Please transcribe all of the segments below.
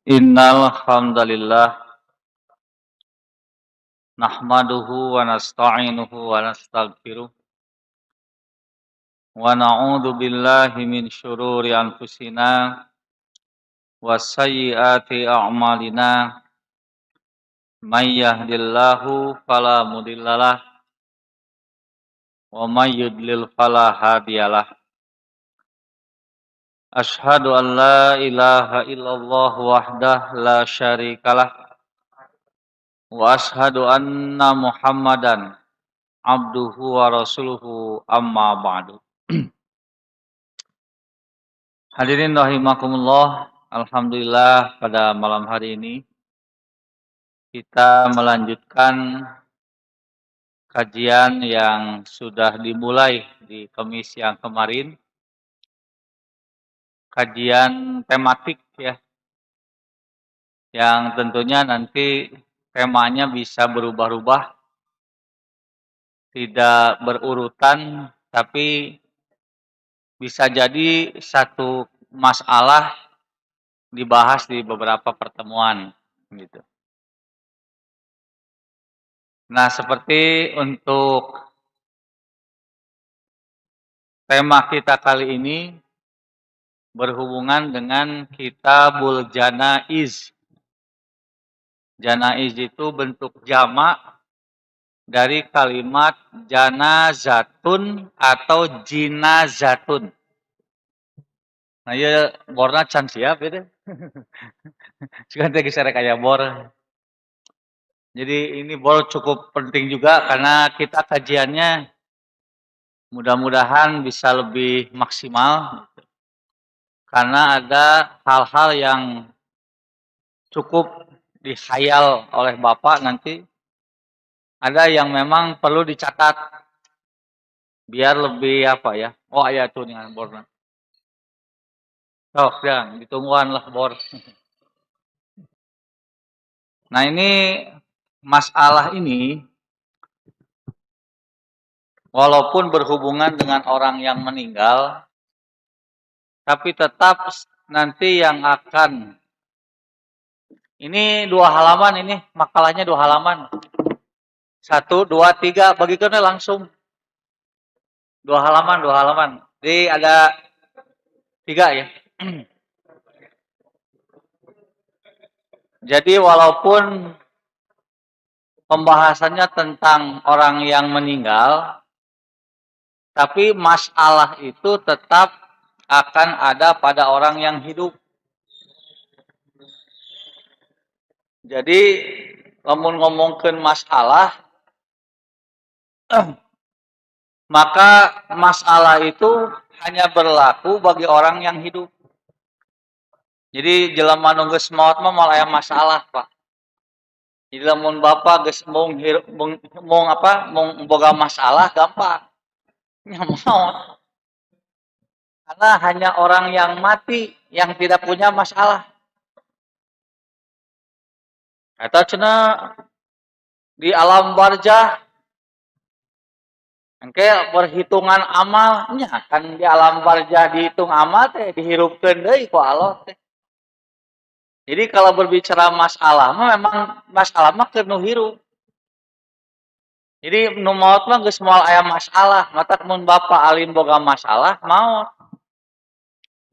Innal hamdalillah nahmaduhu wa nasta'inuhu wa nastaghfiruh wa na'udzu billahi min syururi anfusina wa sayyiati a'malina may yahdihillahu fala mudhillalah wa may yudlil fala hadiyalah. Asyhadu an la ilaha illallah wahdahu la syarikalah wa asyhadu anna Muhammadan abduhu wa rasuluhu amma ba'du. Hadirin rahimakumullah, alhamdulillah pada malam hari ini kita melanjutkan kajian yang sudah dimulai di Kamis yang kemarin. Kajian tematik ya, yang tentunya nanti temanya bisa berubah-ubah, tidak berurutan, tapi bisa jadi satu masalah dibahas di beberapa pertemuan gitu. Nah, seperti untuk tema kita kali ini berhubungan dengan kitabul janaiz. Janaiz itu bentuk jamak dari kalimat janazatun atau jinazatun. Nah, ya borna can siap itu. Sekarang teh geus kayak bor. Jadi ini bor cukup penting juga karena kita kajiannya mudah-mudahan bisa lebih maksimal karena ada hal-hal yang cukup dihayal oleh Bapak nanti. Ada yang memang perlu dicatat biar lebih apa ya. Oh iya tuh dengan borna. Oh ya, ditungguan lah bor. Nah ini masalah ini walaupun berhubungan dengan orang yang meninggal, tapi tetap nanti yang akan ini 2 halaman ini makalahnya 2 halaman. 1, 2, 3 bagikan langsung 2 halaman 2 halaman. Jadi ada 3 ya. Jadi walaupun pembahasannya tentang orang yang meninggal, tapi masalah itu tetap akan ada pada orang yang hidup. Jadi lamun ngomongkeun masalah, maka masalah itu hanya berlaku bagi orang yang hidup. Jadi jelema nu geus maot mah moal aya masalah, Pak. Jadi lamun Bapak geus mung boga masalah gampang. Nya maot. Karena hanya orang yang mati yang tidak punya masalah. Eta cenah di alam barzah engke perhitungan amalnya kan di alam barzah dihitung amal teh dihirupkeun deui ku Allah teh. Jadi kalau berbicara masalah mah memang masalah mah keur nu hirup. Jadi nu maot mah geus moal aya masalah, mata mun Bapak alim boga masalah maot.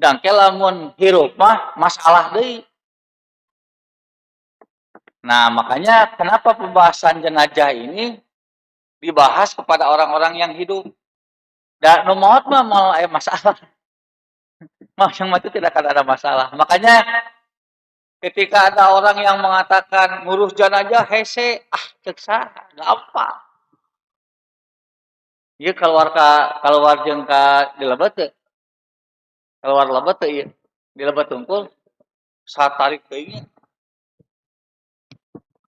Dangke lamun hirup mah masalah deui. Nah, makanya kenapa pembahasan jenazah ini dibahas kepada orang-orang yang hidup. Dan nu maot mah moal aya masalah. Yang mati tidak akan ada masalah. Makanya ketika ada orang yang mengatakan ngurus jenazah hese, cek saha, gampang. Ieu keluar jeung ka dilebet teh. Keluar lebet teh ieu. Dilebet tungkul satarik teuing.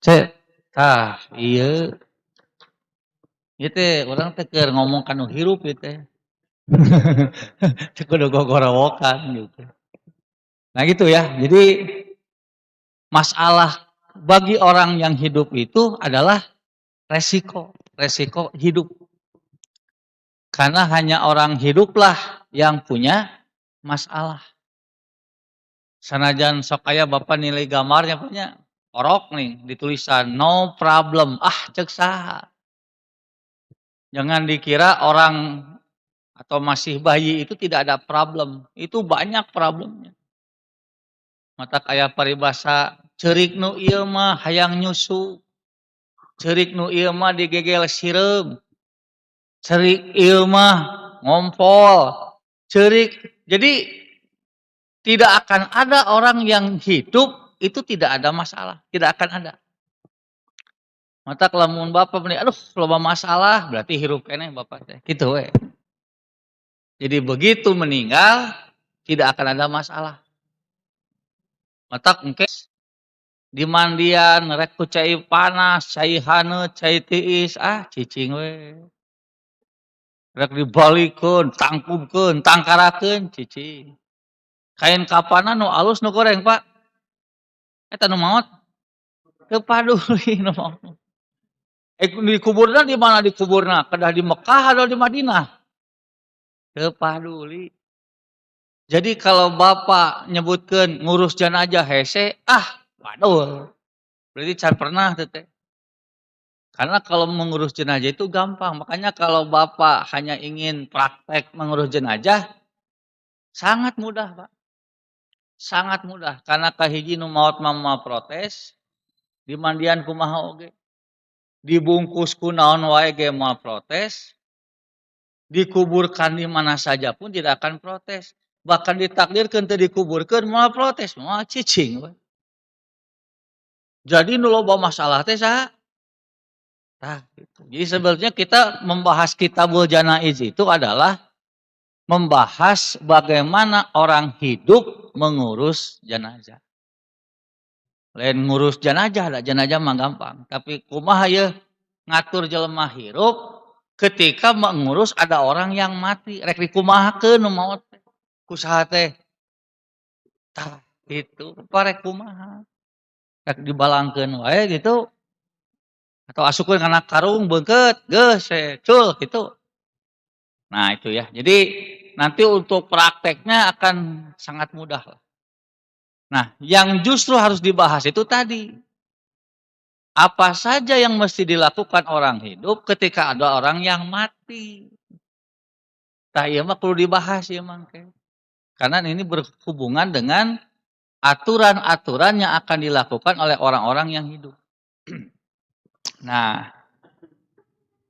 Cek, ieu. Ieu teh urang teh keur ngomong kanu hirup ieu teh. Cek kudu gogorowokan gitu. Nah gitu ya. Jadi masalah bagi orang yang hidup itu adalah resiko hidup. Karena hanya orang hiduplah yang punya masalah. Sanajan sok aya Bapak nilai gamarnya punya orok nih ditulisan no problem. Cek saha. Jangan dikira orang atau masih bayi itu tidak ada problem. Itu banyak problemnya. Mata kayak paribasa ceurik nu ieu mah hayang nyusu. Ceurik nu ieu mah digegel sireum. Ceurik ieu mah ngompol. Ceurik. Jadi tidak akan ada orang yang hidup itu tidak ada masalah, tidak akan ada. Mata lamun Bapak meni aduh loba masalah berarti hirup keneh Bapak teh. Kitu we. Jadi begitu meninggal tidak akan ada masalah. Mata engke di mandian rek ku cai panas, cai haneut, cai tiis, cicing we. Rek dibalikeun, tangkubkeun, tangkarakeun cicing. Kain kapanan nu alus nu goreng, Pak. Eta nu maot. Teu paduli nu maot. Dikuburna di mana dikuburna? Kedah di Mekah atau di Madinah? Teu paduli. Jadi kalau Bapak nyebutkeun ngurus jenazah hese, waduh. Berarti can pernah teh teh. Karena kalau mengurus jenazah itu gampang. Makanya kalau Bapak hanya ingin praktek mengurus jenazah, sangat mudah, Pak. Sangat mudah. Karena kahiji nu maot mama protes, di mandian kumaha oge. Dibungkus ku naon wae ge moal protes. Dikuburkan di mana saja pun tidak akan protes. Bahkan ditakdirkeun teu dikuburkeun moal protes, moal cicing we. Jadi nu loba masalah teh saha? Gitu. Jadi sebenarnya kita membahas kitabul janaiz itu adalah membahas bagaimana orang hidup mengurus jenazah. Lain ngurus jenazah, jenazah mah gampang. Tapi kumaha ye ngatur jelema hirup ketika mengurus ada orang yang mati. Rek dikumahakeun nu maot ku saha teh? Tah itu parek kumaha. Rek dibalangkeun wae gitu. Atau asukeun kana karung beungkeut, geus cul gitu. Nah, itu ya. Jadi nanti untuk prakteknya akan sangat mudah lah. Nah, yang justru harus dibahas itu tadi. Apa saja yang mesti dilakukan orang hidup ketika ada orang yang mati. Tah ieu mah perlu dibahas ya mangke. Karena ini berhubungan dengan aturan-aturan yang akan dilakukan oleh orang-orang yang hidup. Nah,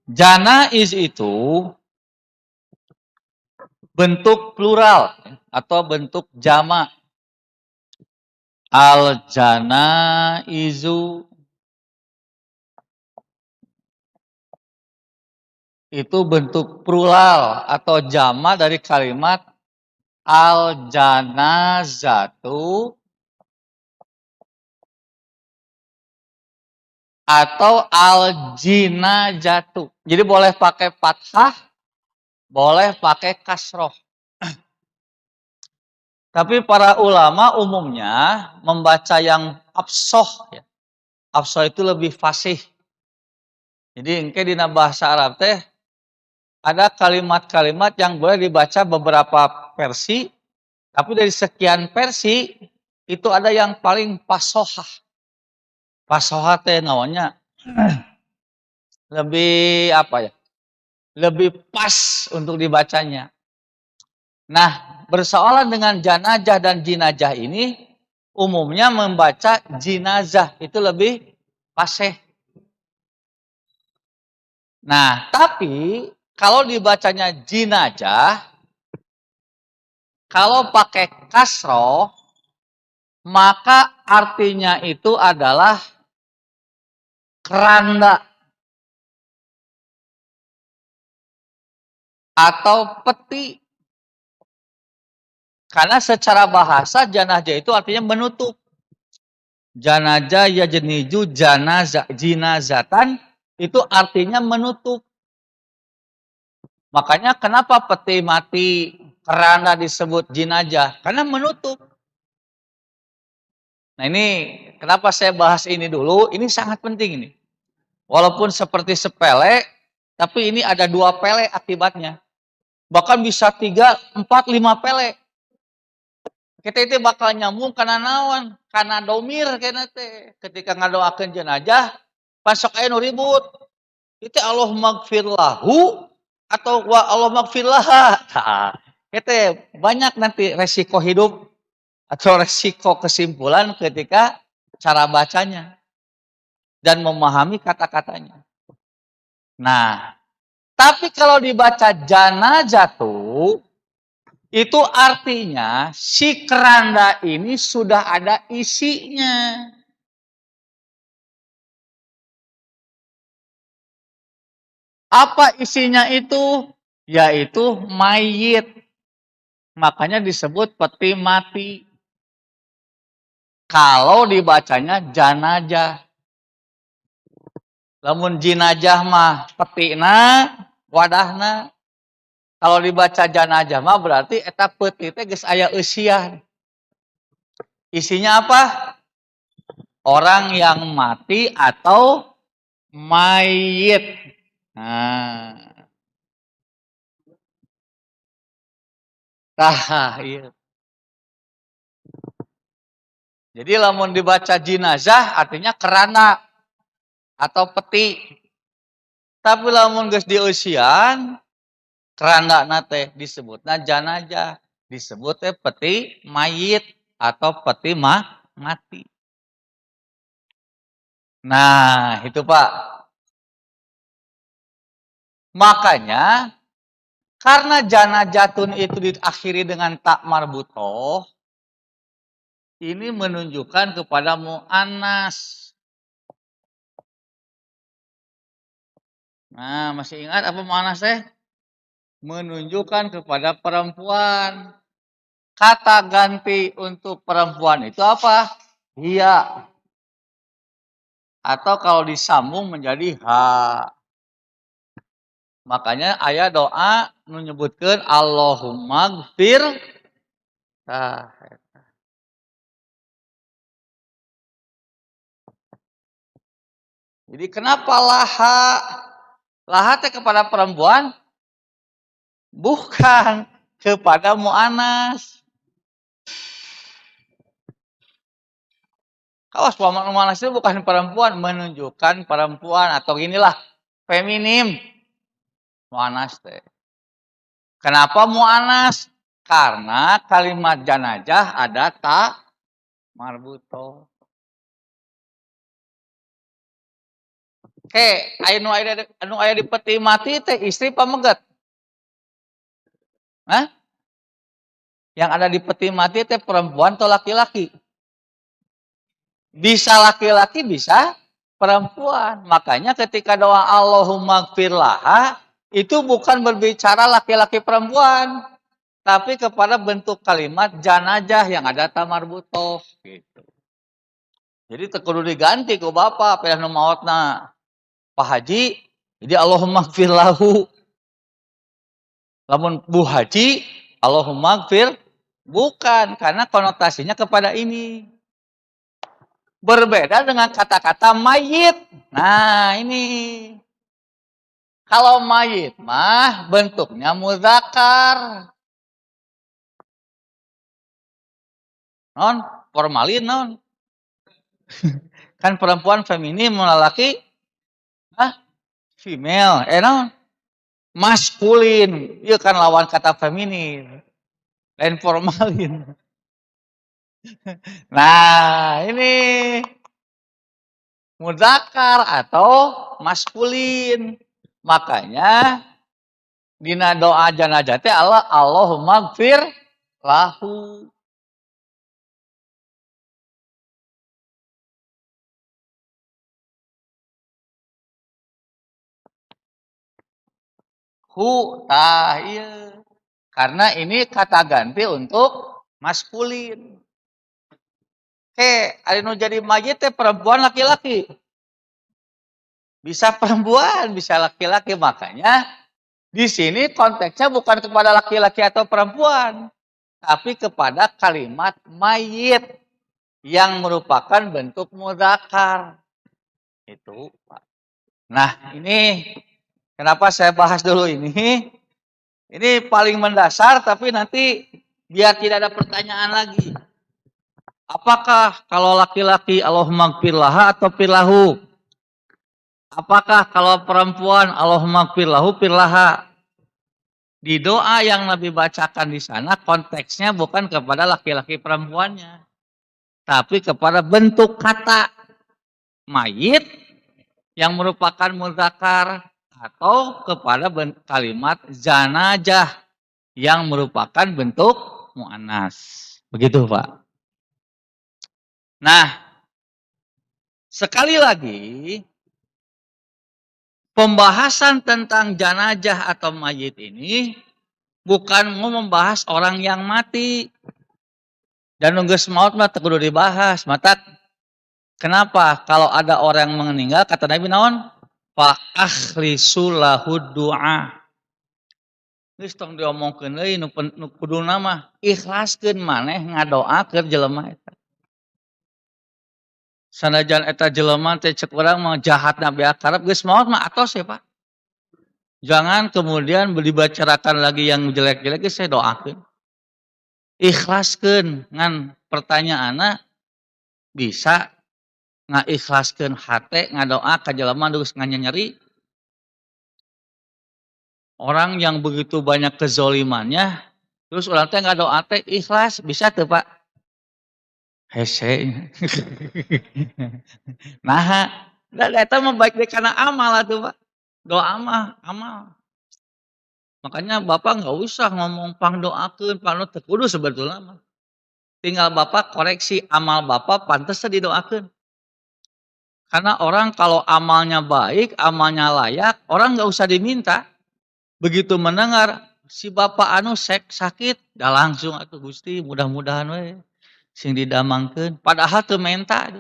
janaiz itu bentuk plural atau bentuk jamak. Al-janaizu itu bentuk plural atau jamak dari kalimat al-janazatu atau al-jinajatu. Jadi boleh pakai fathah, boleh pakai kasroh. Tapi para ulama umumnya membaca yang afsoh. Ya. Afsoh itu lebih fasih. Jadi engke dina bahasa Arab teh ada kalimat-kalimat yang boleh dibaca beberapa versi. Tapi dari sekian versi itu ada yang paling fasohah. Fasohah teh namanya lebih apa ya? Lebih pas untuk dibacanya. Nah, bersoalan dengan janajah dan jinajah ini umumnya membaca jinazah itu lebih fasih. Nah, tapi kalau dibacanya jinajah, kalau pakai kasroh, maka artinya itu adalah keranda atau peti. Karena secara bahasa janazah itu artinya menutup. Janazah ya jeniju janazah jinazatan itu artinya menutup. Makanya kenapa peti mati keranda disebut jinazah? Karena menutup. Nah ini kenapa saya bahas ini dulu? Ini sangat penting ini. Walaupun seperti sepele, tapi ini ada 2 pele akibatnya. Bahkan bisa 3, 4, 5 pele. Kita itu bakal nyambung kana naon? Kana domir kena teh. Ketika ngadoakeun jenazah, pas sok aya nu ribut. Itu Allah magfir lahu atau wa Allah magfir laha. Tah, kita banyak nanti resiko hidup atau resiko kesimpulan ketika cara bacanya dan memahami kata-katanya. Nah, tapi kalau dibaca janazatu itu artinya si keranda ini sudah ada isinya. Apa isinya itu? Yaitu mayit. Makanya disebut peti mati. Kalau dibacanya janajah. Lamun jinajah mah petina, wadahna. Kalau dibaca janajah mah berarti eta peti teh geus aya eusian. Isinya apa? Orang yang mati atau mayit. Nah. Tah, iya. Jadi lamun dibaca jenazah artinya keranda atau peti. Tapi lamun geus dieusian kerandana teh disebutna janazah, disebut teh peti mayit atau peti mati. Nah, itu Pak. Makanya karena janazatun itu diakhiri dengan tak marbutoh, ini menunjukkan kepada mu'annas. Nah, masih ingat apa mu'annas teh? Menunjukkan kepada perempuan. Kata ganti untuk perempuan itu apa? Iya. Atau kalau disambung menjadi ha. Makanya ayat doa menyebutkan Allahumma gfir. Nah, jadi kenapa laha? Laha teh kepada perempuan? Bukan kepada mu'anas. Kawas mu'anas itu bukan perempuan, menunjukkan perempuan atau inilah feminim. Mu'anas teh. Kenapa mu'anas? Karena kalimat janajah ada tak marbuto. Anu aya di peti mati teh istri pamegat. Hah? Yang ada di peti mati teh perempuan atau laki-laki? Bisa laki-laki, bisa perempuan. Makanya ketika doa Allahumma gfir laha itu bukan berbicara laki-laki perempuan, tapi kepada bentuk kalimat janajah yang ada tamarbutoh gitu. Jadi kudu diganti ku bapak pindah nu maotna Pak Haji, jadi Allahumma gfir lahu. Lamun Bu Haji, Allahumma gfir bukan karena konotasinya kepada ini. Berbeda dengan kata-kata mayit. Nah, ini. Kalau mayit mah bentuknya muzakkar. Non, formalin non. Kan perempuan feminim, laki female, non. Maskulin, iya kan lawan kata feminin. Lain formalin. Nah, ini muzakkar atau maskulin. Makanya dina doa janazah teh Allahumma gfir lahu. Iya. Karena ini kata ganti untuk maskulin. Ada nu jadi mayit teh perempuan laki-laki. Bisa perempuan, bisa laki-laki. Makanya di sini konteksnya bukan kepada laki-laki atau perempuan, tapi kepada kalimat mayit yang merupakan bentuk muzakkar. Itu, Pak. Nah, ini kenapa saya bahas dulu ini? Ini paling mendasar, tapi nanti biar tidak ada pertanyaan lagi. Apakah kalau laki-laki Allahumma gfirlaha atau firlahu? Apakah kalau perempuan Allahumma gfirlahu firlaha? Di doa yang Nabi bacakan di sana konteksnya bukan kepada laki-laki perempuannya, tapi kepada bentuk kata mayit yang merupakan mudzakkar atau kepada kalimat zanajah yang merupakan bentuk muannas. Begitu, Pak. Nah, sekali lagi pembahasan tentang janajah atau mayit ini bukan mau membahas orang yang mati. Dan nunggu maut mah kudu dibahas. Mata kenapa kalau ada orang yang meninggal kata Nabi naon? Fa akhlisu lahu du'a. Geus tong diomongkeun deui nu kuduna mah ikhlaskeun maneh ngadoakeun jelema eta. Sanajan eta jelema teh cek urang mah jahatna beak karep geus maot mah atos ya, Pak. Jangan kemudian dibacarakan lagi yang jelek-jelek geus saya doakeun. Ikhlaskeun ngan pertanyaanna bisa ngaikhlaskeun hate ngadoa ka jelema geus nganyeri. Orang yang begitu banyak kezolimannya, terus orang teh ngadoa teh ikhlas bisa teu, Pak? Hese. Nah, eta mah baik deui kana amal atuh, Pak. Doa mah amal. Makanya Bapak nggak usah ngomong pangdoakeun, teu kudu sebetulna mah. Tinggal Bapak koreksi amal Bapak pantes teu didoakeun. Karena orang kalau amalnya baik, amalnya layak, orang nggak usah diminta. Begitu mendengar si Bapak anu sakit, dah langsung atuh Gusti mudah-mudahan we sing didamangkeun. Padahal teu menta.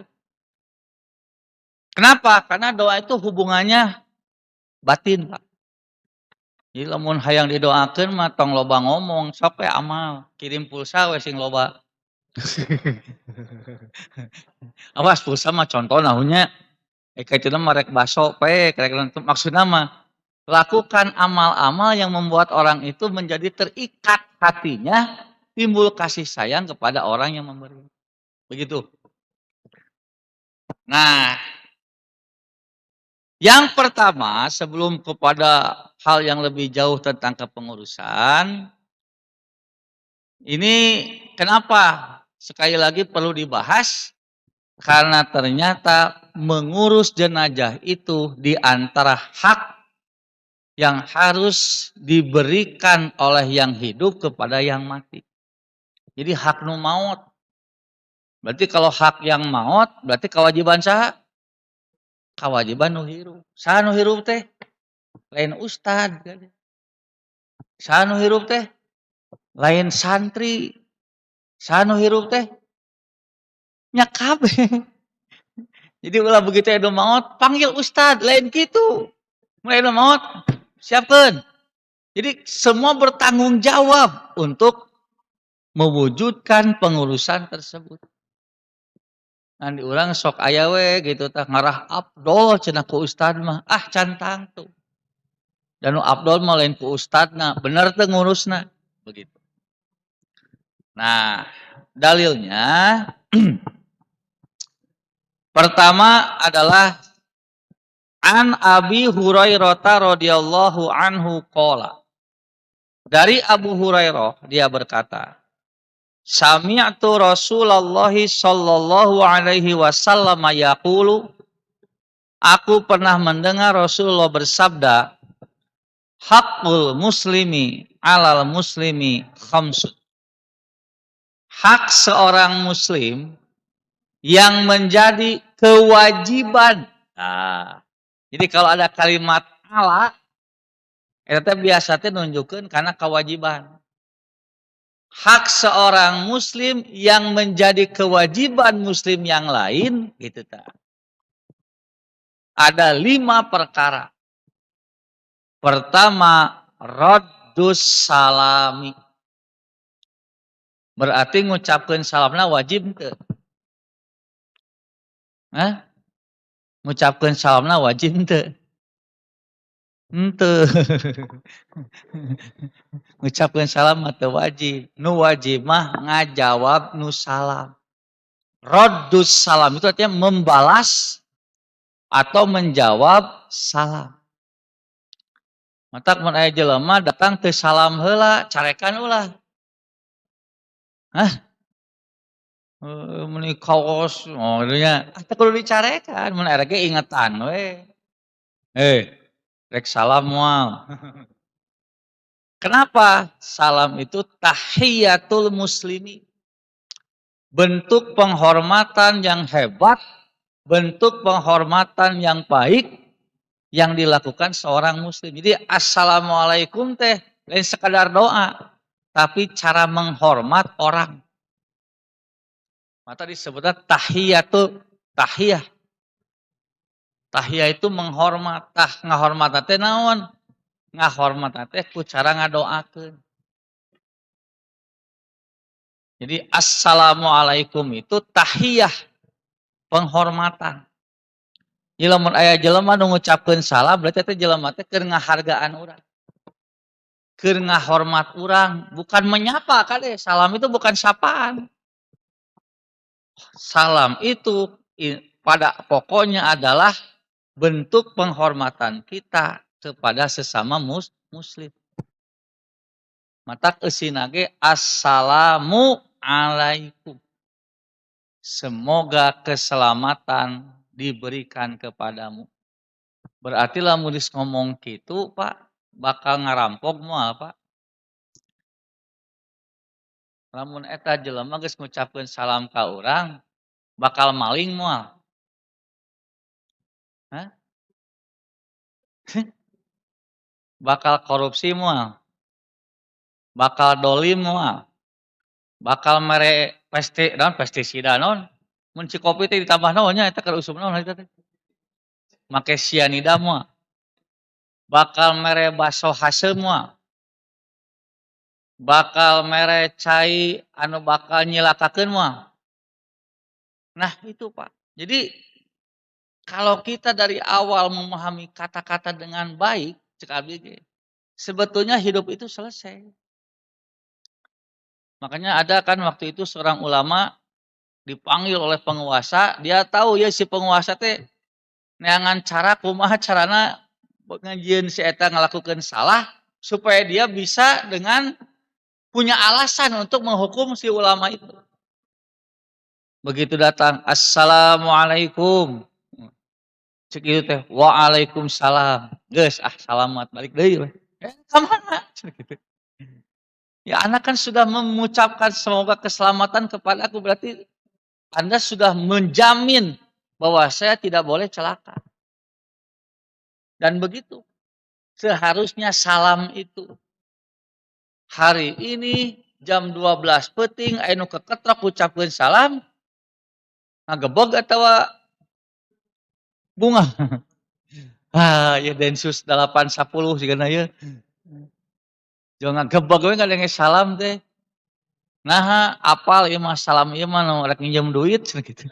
Kenapa? Karena doa itu hubungannya batin, Pak. Jadi lamun hayang didoakeun mah tong loba ngomong, sok we amal, kirim pulsa we sing loba. Awas pulsa mah contoh nahunya kitu mah rek baso pe, maksudna mah lakukan amal-amal yang membuat orang itu menjadi terikat hatinya, timbul kasih sayang kepada orang yang memberi. Begitu. Nah, yang pertama sebelum kepada hal yang lebih jauh tentang kepengurusan, ini kenapa sekali lagi perlu dibahas? Karena ternyata mengurus jenazah itu di antara hak yang harus diberikan oleh yang hidup kepada yang mati. Jadi hak nu maut. Berarti kalau hak yang maut, berarti kewajiban saha? Kewajiban nu hirup. Saha nu hirup teh? Lain ustad. Saha nu hirup teh? Lain santri. Saha nu hirup teh? Nya kabeh. Jadi ulah begitu anu maut, panggil ustad, lain kitu. Mulai anu maut, siapkeun. Jadi semua bertanggung jawab untuk mewujudkan pengurusan tersebut. Nanti orang sok aya we gitu tah ngarah afdol cenah ku ustad mah. Ah cantang tuh. Dan afdol mah lain ku ustadna, bener teu ngurusna. Begitu. Nah, dalilnya pertama adalah an Abi Hurairah radhiyallahu anhu qala. Dari Abu Hurairah dia berkata, sami'tu Rasulullah sallallahu alaihi wasallam yaqulu, aku pernah mendengar Rasulullah bersabda, haqqul muslimi 'alal muslimi khamsun. Hak seorang muslim yang menjadi kewajiban. Nah, jadi kalau ada kalimat ala, itu biasanya nunjukkan karena kewajiban. Hak seorang muslim yang menjadi kewajiban muslim yang lain, gitu tak. Ada 5 perkara. Pertama, raddus salami. Berarti ngucapkeun salamna wajib teu? Ngucapkeun salamna wajib teu? Henteu. Ngucapkeun salam mah teu wajib. Nu wajib mah ngajawab nu salam. Raddus salam itu artinya membalas atau menjawab salam. Matak mun aya jelema datang teu salam heula, carekan ulah. Hah? Meni kaos, oh nya, teu kudu dicarekan, mun era ge ingetan we. Rek salam moal. Kenapa? Salam itu tahiyatul muslimi. Bentuk penghormatan yang hebat, bentuk penghormatan yang baik yang dilakukan seorang muslim. Jadi assalamualaikum teh lain sekadar doa, tapi cara menghormat orang. Maka disebutnya tahiyatul tahiyah. Tahiyah itu menghormat, ngahormat teh naon? Ngahormat teh ku cara ngadoakeun. Jadi assalamualaikum itu tahiyah penghormatan. Lamun aya jelema nu ngucapkeun salam berarti teh jelema teh keur ngahargaan urang. Keur ngahormat urang, bukan menyapa kade. Salam itu bukan sapaan. Salam itu pada pokoknya adalah bentuk penghormatan kita kepada sesama muslim. Matak eusina ge assalamu alaikum. Semoga keselamatan diberikan kepadamu. Berarti lamun geus ngomong kitu, Pak, bakal ngarampok moal, Pak. Lamun eta jelema geus ngucapkeun salam ka urang, bakal maling moal. Hah? Bakal korupsi moal. Bakal dolim moal. Bakal mere pestisida non. Mun si kopi teh ditambah naon nya eta keur usum naon eta teh. Make sianida moal. Bakal mere baso haseum moal. Bakal mere cai anu bakal nyilakakeun moal. Nah itu Pak. Jadi kalau kita dari awal memahami kata-kata dengan baik, cek abdi ge, sebetulnya hidup itu selesai. Makanya ada kan waktu itu seorang ulama dipanggil oleh penguasa, dia tahu ya si penguasa teh neangan cara kumaha carana ngajieun si eta ngalakukeun salah supaya dia bisa dengan punya alasan untuk menghukum si ulama itu. Begitu datang, assalamualaikum. Cek itu teh, waalaikumsalam. Geus selamat balik deui. Ka mana? Ya anak kan sudah mengucapkan semoga keselamatan kepada aku, berarti Anda sudah menjamin bahwa saya tidak boleh celaka. Dan begitu. Seharusnya salam itu. Hari ini jam 12 peting anu keketrok ucapkeun salam. Ngagebog atawa bunga. Ya Densus 810 sigana ieu. Jangan ngagebog we ngadenge salam teh. Nah, apal ieu mah salam ieu mah nu rek minjem duit gitu.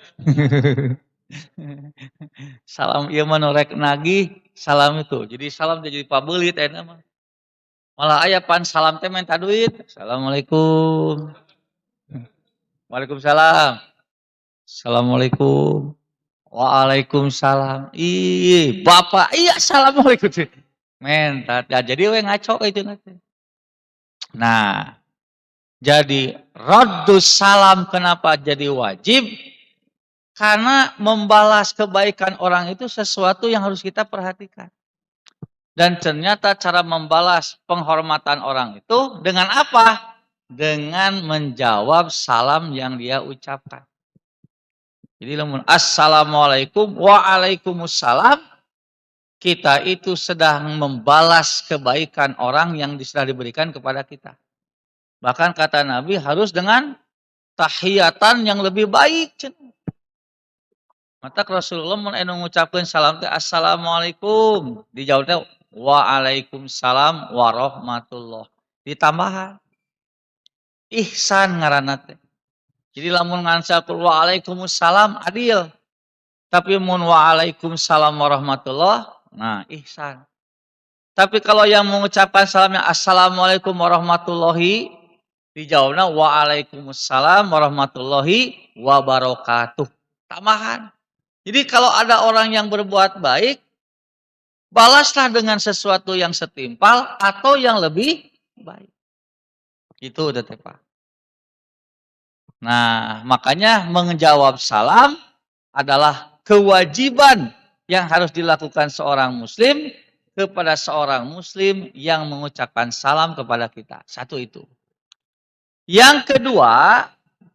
Salam ieu mah nu rek nagih, salam itu. Jadi salam teh jadi pabeulit eta mah. Malah aya pan salam teh minta duit. Assalamualaikum. Waalaikumsalam. Assalamualaikum. Waalaikumsalam. Ih, Bapak, iya assalamualaikum. Mentat. Ya, jadi we ngaco itu nanti. Nah, jadi raddus salam kenapa jadi wajib? Karena membalas kebaikan orang itu sesuatu yang harus kita perhatikan. Dan ternyata cara membalas penghormatan orang itu dengan apa? Dengan menjawab salam yang dia ucapkan. Jadi lamun assalamualaikum waalaikumsalam, kita itu sedang membalas kebaikan orang yang sudah diberikan kepada kita. Bahkan kata Nabi harus dengan tahiyatan yang lebih baik. Maka Rasulullah mun anu ngucapkeun salam teh assalamualaikum, dijawab teh waalaikumsalam warahmatullah. Ditambahan ihsan ngaranna teh. Jadi lamun ngansapkeun waalaikumsalam adil. Tapi mun waalaikumsalam warahmatullah, nah ihsan. Tapi kalau yang mengucapkan salamnya assalamualaikum warahmatullahi, dijawabnya waalaikumsalam warahmatullahi wabarakatuh. Tambahan. Jadi kalau ada orang yang berbuat baik, balaslah dengan sesuatu yang setimpal atau yang lebih baik. Itu udah tepat. Nah, makanya menjawab salam adalah kewajiban yang harus dilakukan seorang muslim kepada seorang muslim yang mengucapkan salam kepada kita. Satu itu. Yang kedua,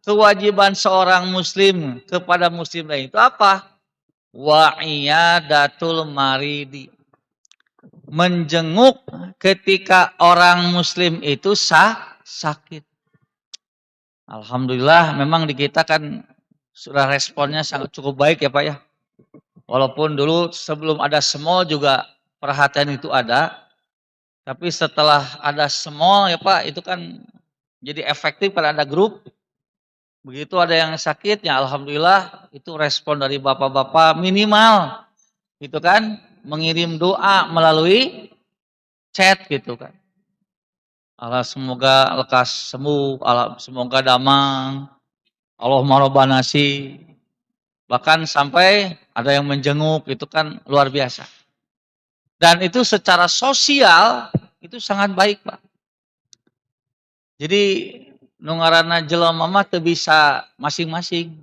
kewajiban seorang muslim kepada muslim lain itu apa? Wa iyadatul maridi. Menjenguk ketika orang muslim itu sakit. Alhamdulillah memang di kita kan sudah responnya sangat cukup baik ya Pak ya. Walaupun dulu sebelum ada semol juga perhatian itu ada. Tapi setelah ada semol ya Pak itu kan jadi efektif kalau ada grup. Begitu ada yang sakit ya Alhamdulillah itu respon dari bapak-bapak minimal. Gitu kan. Mengirim doa melalui chat gitu kan. Allah semoga lekas sembuh, Allah semoga damang, Allahumma rabbana nasi. Bahkan sampai ada yang menjenguk, itu kan luar biasa. Dan itu secara sosial, itu sangat baik Pak. Jadi, nungarana jelema mah teu bisa masing-masing.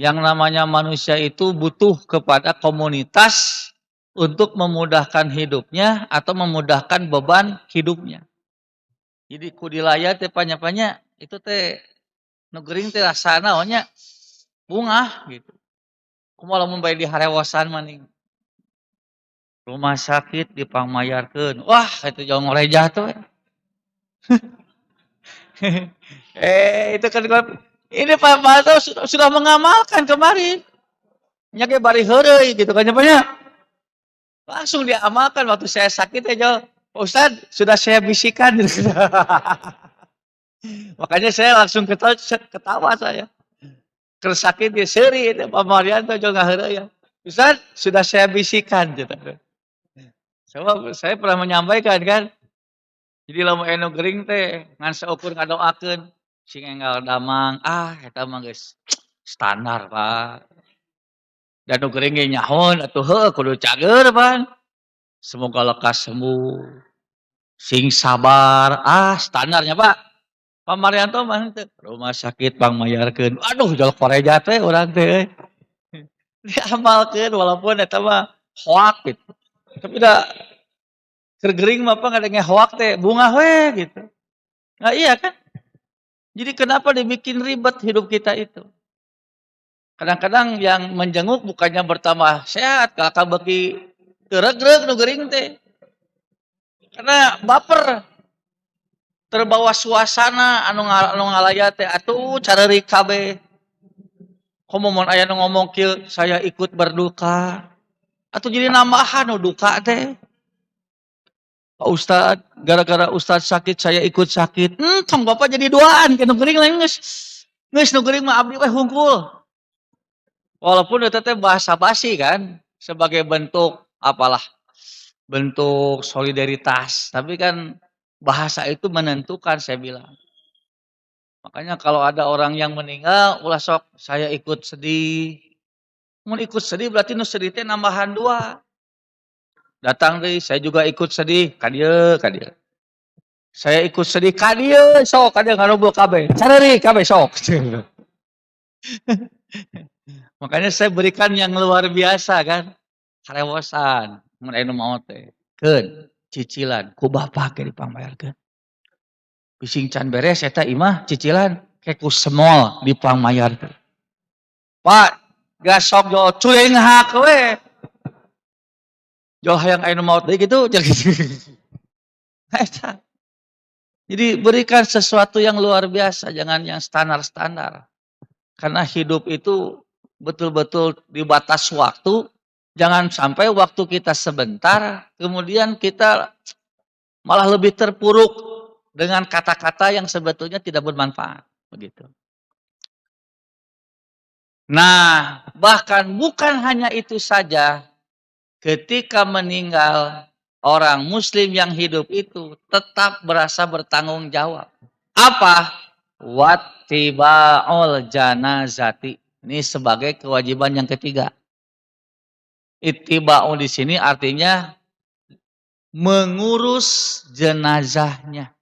Yang namanya manusia itu butuh kepada komunitas untuk memudahkan hidupnya atau memudahkan beban hidupnya. Jadi kudilaya teh panya-panya itu teh nu geuring teh rasana nya bunga gitu. Kumaha lamun bae diharewasan maning. Rumah sakit dipangmayarkeun. Wah, itu jauh ngorejah tuh. Itu kan ini Pak Mato sudah mengamalkan kemarin. Nya ge bari heureuy gitu kan nya. Langsung diamalkan waktu saya sakit ya, Jo. Pak Ustad, sudah saya bisikan. Makanya saya langsung ketawa saya. Sakit dia seri itu Pak Marianto juga ya. Ustaz, sudah saya bisikan gitu. Saya pernah menyampaikan kan. Jadi lamun anu gering teh ngan saukur ngadoakeun sing enggal damang, eta mah geus standar, Pak. Dan nu gering ge nyahoan atuh heuh kudu cager, Pak. Semoga lekas sembuh. Sing sabar, standarnya, Pak. Pak Marianto mah teu rumah sakit pangmayarkeun. Aduh jol koreja teh urang teh. Diamalkeun walaupun eta mah hoak gitu. Tapi da keur geuring mah apa ngadenge hoak teh bunga we gitu. Nah iya kan? Jadi kenapa dibikin ribet hidup kita itu? Kadang-kadang yang menjenguk bukannya bertambah sehat, kakak beki geureg-geureg nu geuring teh. Karena baper. Terbawa suasana anu ngalaya teh atuh careurik kabeh. Komo mun aya nu ngomong kieu saya ikut berduka. Atau jadi nambahan nu duka teh. Pak Ustad, gara-gara Ustad sakit saya ikut sakit. Tong Bapak jadi duaan ke nu geuring lain geus. Geus nu geuring mah abdi we hungkul. Walaupun eta teh bahasa basi kan sebagai bentuk apalah bentuk solidaritas, tapi kan bahasa itu menentukan saya bilang. Makanya kalau ada orang yang meninggal, ulah sok saya ikut sedih. Mun ikut sedih berarti nu sedih teh nambahan dua. Datang deh, saya juga ikut sedih, ka dieu. Saya ikut sedih ka dieu, sok ka dieu ngarumpul kabeh. Careurik kabeh sok. Makanya saya berikan yang luar biasa kan. Harewosan, mun aya nu maot teh. Keun cicilan ku bapak ge dipangbayarkeun. Bising can beres eta imah cicilan ke ku semol dipangmayarkeun. Pak, gas sok jo curing hak we. Jo hayang aya nu maot deui kitu eta. Jadi berikan sesuatu yang luar biasa, jangan yang standar-standar. Karena hidup itu betul-betul di batas waktu, jangan sampai waktu kita sebentar, kemudian kita malah lebih terpuruk dengan kata-kata yang sebetulnya tidak bermanfaat, begitu. Nah, bahkan bukan hanya itu saja, ketika meninggal orang muslim yang hidup itu tetap berasa bertanggung jawab. Apa? Wattiba'ul janazati. Ini sebagai kewajiban yang ketiga. Ittiba'u di sini artinya mengurus jenazahnya.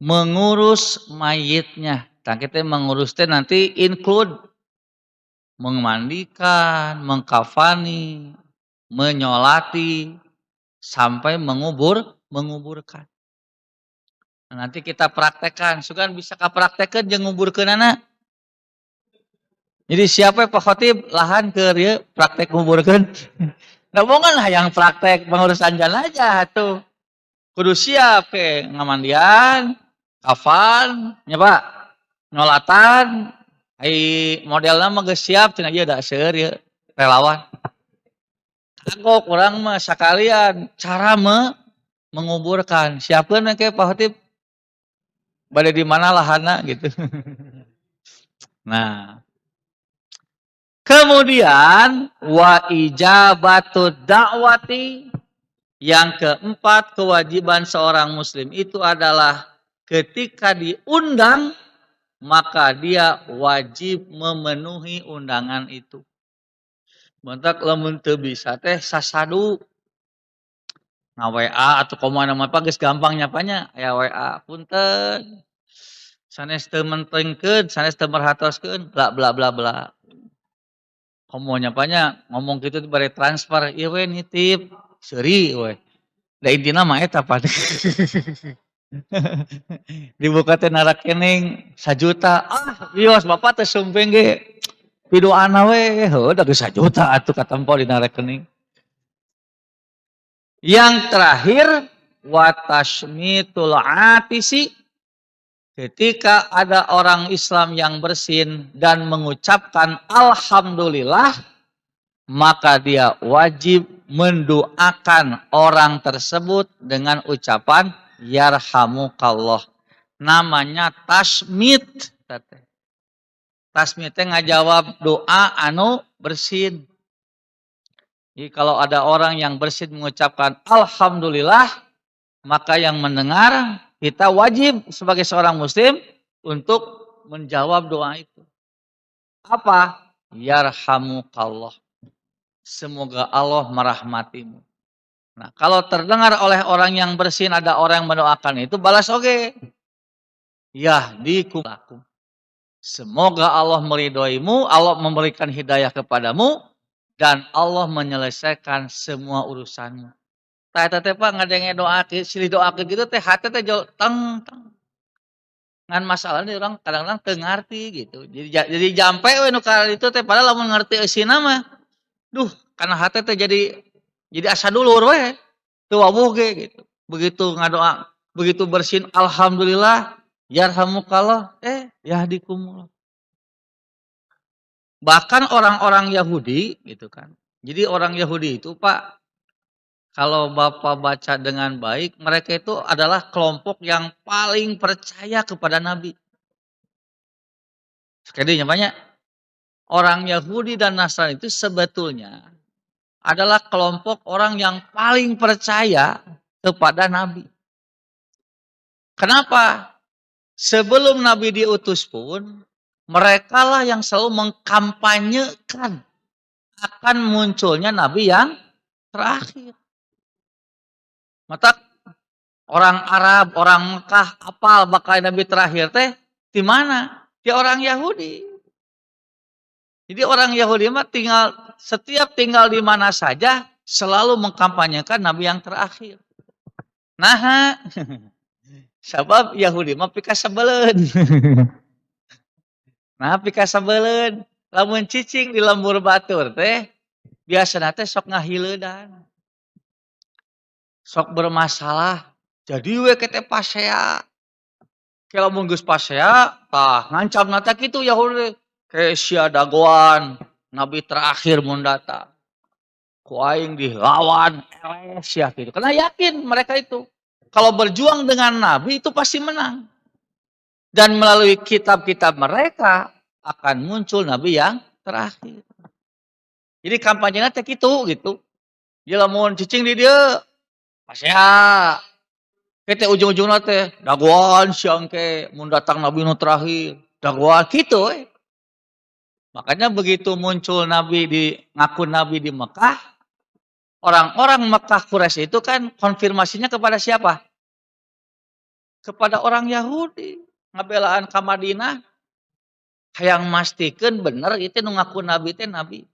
Mengurus mayitnya. Nah, kita mengurus nanti include memandikan, mengkafani, menyolati, sampai menguburkan. Nah, nanti kita praktekkan. Sugan bisa praktekkan jeung nguburkeun anak. Jadi siapa Pak Khotib lahan ke dia praktek nguburkeun. Nah, bukan lah yang praktek pengurusan jenazah tuh. Kudu siap ke ngamandian, kafan, nya Pak. Nyolatan, modelnya mah geus siap cenah ieu da seueur ieu relawan. Kagok urang mah sakalian cara menguburkan. Siapkeun ke Pak Khotib. Bade di mana lahanna gitu. Nah, kemudian wa ijabatud da'wati, yang keempat kewajiban seorang muslim itu adalah ketika diundang maka dia wajib memenuhi undangan itu. Mentak lamun teu bisa teh sasadu na WA atau komandan apa geus gampang nyapanya aya WA punten sanes teu mentengkeun sanes teu merhatoskeun bla bla bla bla. Komo nyapanya ngomong kitu bare transfer ieu we nitip seuri we. Da intina mah eta Pak. Dibuka teh na rekening 1 juta. Ah, wios Bapak teh sumpeng ge. Pidoana we, heuh da geus 1 juta atuh katempo dina rekening. Yang terakhir wa tashmitul atisi, ketika ada orang Islam yang bersin dan mengucapkan alhamdulillah, maka dia wajib mendoakan orang tersebut dengan ucapan yarhamukallah. Namanya tasmit. Tasmitnya ngajawab doa anu bersin. Jadi kalau ada orang yang bersin mengucapkan alhamdulillah, maka yang mendengar kita wajib sebagai seorang muslim untuk menjawab doa itu. Apa? Yarhamukallah. Semoga Allah merahmatimu. Nah, kalau terdengar oleh orang yang bersin ada orang yang mendoakan itu, balas oke. Yahdikum. Semoga Allah meridhoimu, Allah memberikan hidayah kepadamu, dan Allah menyelesaikan semua urusanmu. Tah eta teh Pak ngadenge doa silih doakeun kitu teh hate teh teng. Ngan masalahna urang kadang-kadang teu ngarti gitu. Jadi jampe we nu ka itu teh padahal lamun ngarti eusina mah duh kana hate teh jadi asa dulur we. Teu wawuh ge gitu. Begitu ngadoa, begitu bersin alhamdulillah, yarhamukallah, yahdikumullah. Bahkan orang-orang Yahudi gitu kan. Jadi orang Yahudi itu Pak, kalau Bapak baca dengan baik, mereka itu adalah kelompok yang paling percaya kepada Nabi. Sekali nyapanya, orang Yahudi dan Nasrani itu sebetulnya adalah kelompok orang yang paling percaya kepada Nabi. Kenapa? Sebelum Nabi diutus pun, mereka lah yang selalu mengkampanyekan akan munculnya Nabi yang terakhir. Mata orang Arab, orang Mekah, apal bakal Nabi terakhir teh di mana? Di orang Yahudi. Jadi orang Yahudi mah setiap tinggal di mana saja selalu mengkampanyekan Nabi yang terakhir. Nah, sebab Yahudi mah pika sabeleun. Nah, pika sabeleun, lamun cicing di lembur batur teh biasana teh sok ngahileudan. Sok bermasalah. Jadi we kete pasea. Kalau mun geus pasea, tah ngancam nata kitu Yahudi. Ke sia dagoan Nabi terakhir mun datang. Ku aing dilawan sia kitu. Karena yakin mereka itu kalau berjuang dengan Nabi itu pasti menang. Dan melalui kitab-kitab mereka akan muncul Nabi yang terakhir. Jadi kampanye teh gitu. Dia lamun cicing di dia Asa kita ujung-ujungna teh dagoan siang ke mun datang nabi nu terakhir. Dagoan kitu we. Makanya begitu muncul ngaku nabi di Mekah, orang-orang Mekah Quraisy itu kan konfirmasinya kepada siapa? Kepada orang Yahudi. Ngabelaan ka Madinah hayang mastikeun bener itu nu ngaku nabi teh nabi.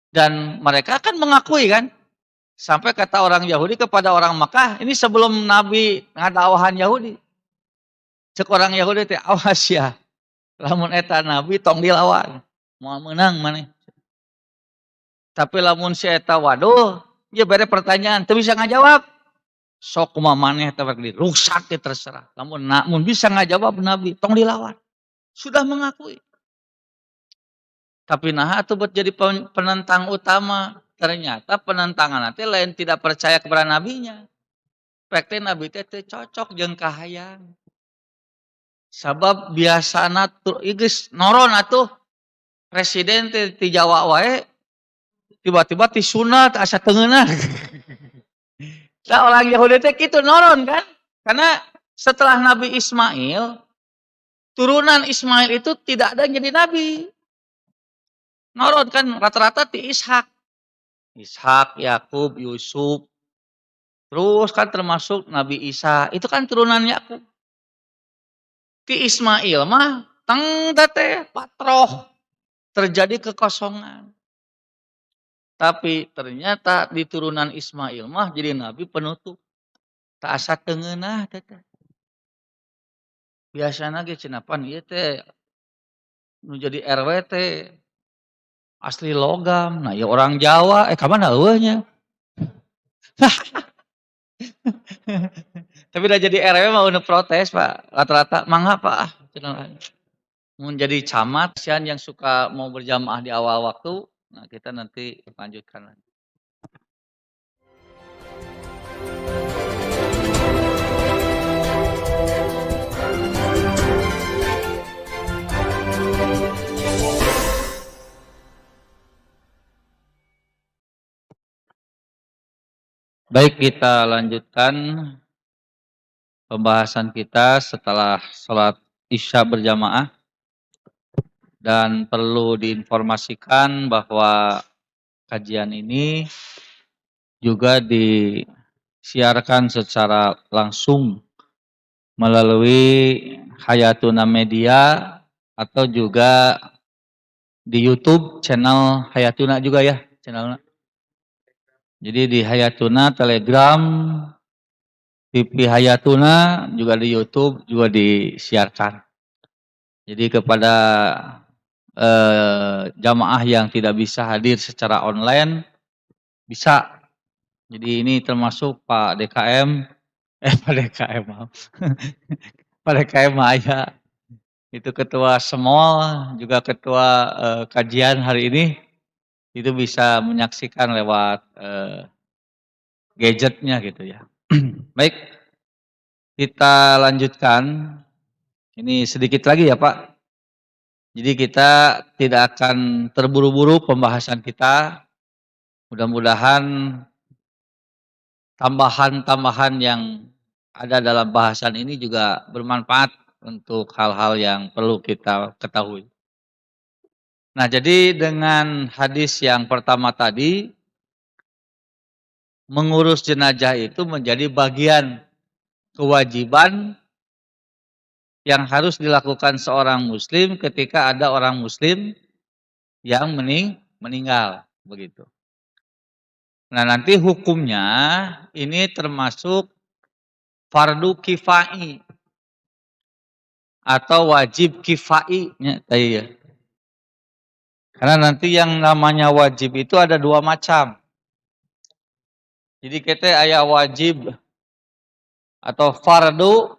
Dan mereka kan mengakui kan? Sampai kata orang Yahudi kepada orang Makkah, ini sebelum Nabi ngadawahan Yahudi. Cek orang Yahudi teh awas ya. Lamun eta Nabi tong dilawan. Mau menang maneh. Tapi lamun si eta waduh, ya bere pertanyaan, teu bisa ngajawab. Sok kumaha maneh teh rusak teh terserah. Lamun bisa ngajawab Nabi, tong dilawan. Sudah mengakui. Tapi nah atuh buat jadi penentang utama. Ternyata penentangan nanti lain tidak percaya kepada nabinya. Pekte nabi teh teu cocok jeung kahayang. Sabab biasana geus noron atuh presiden teh ti Jawa wae tiba-tiba ti sunat asa teu ngeunah. Nah orang Yahudi teh kitu noron kan? Karena setelah Nabi Ismail, turunan Ismail itu tidak ada yang jadi nabi. Noron kan rata-rata ti Ishak. Ishak, Yakub, Yusuf. Terus kan termasuk Nabi Isa, itu kan turunan Yakub. Ti Ismail mah teng teh patroh terjadi kekosongan. Tapi ternyata di turunan Ismail mah jadi nabi penutup. Tak asa teu ngeunah teh. Biasana ge cenah pan ieu teh nu jadi RW teh asli logam. Nah, ya orang Jawa ka mana eueuhnya? Tapi udah jadi RW mah udah protes, Pak. Rata-rata mangga, Pak. Mun jadi camat sian yang suka mau berjamaah di awal waktu, nah kita nanti lanjutkan lagi. Baik, kita lanjutkan pembahasan kita setelah sholat Isya berjamaah. Dan perlu diinformasikan bahwa kajian ini juga disiarkan secara langsung melalui Hayatuna Media atau juga di YouTube channel Hayatuna juga ya channelnya. Jadi di Hayatuna Telegram, TV Hayatuna juga di YouTube juga disiarkan. Jadi kepada jamaah yang tidak bisa hadir secara online bisa. Jadi ini termasuk Pak DKM, Pak DKM maaf. Pak DKM Maya, itu ketua semol, juga ketua kajian hari ini, itu bisa menyaksikan lewat gadgetnya gitu ya. Baik, kita lanjutkan. Ini sedikit lagi ya Pak. Jadi kita tidak akan terburu-buru pembahasan kita. Mudah-mudahan tambahan-tambahan yang ada dalam bahasan ini juga bermanfaat untuk hal-hal yang perlu kita ketahui. Nah, jadi dengan hadis yang pertama tadi, mengurus jenazah itu menjadi bagian kewajiban yang harus dilakukan seorang muslim ketika ada orang muslim yang meninggal, begitu. Nah, nanti hukumnya ini termasuk fardu kifai atau wajib kifai ya. Karena nanti yang namanya wajib itu ada dua macam. Jadi kita aya wajib atau fardu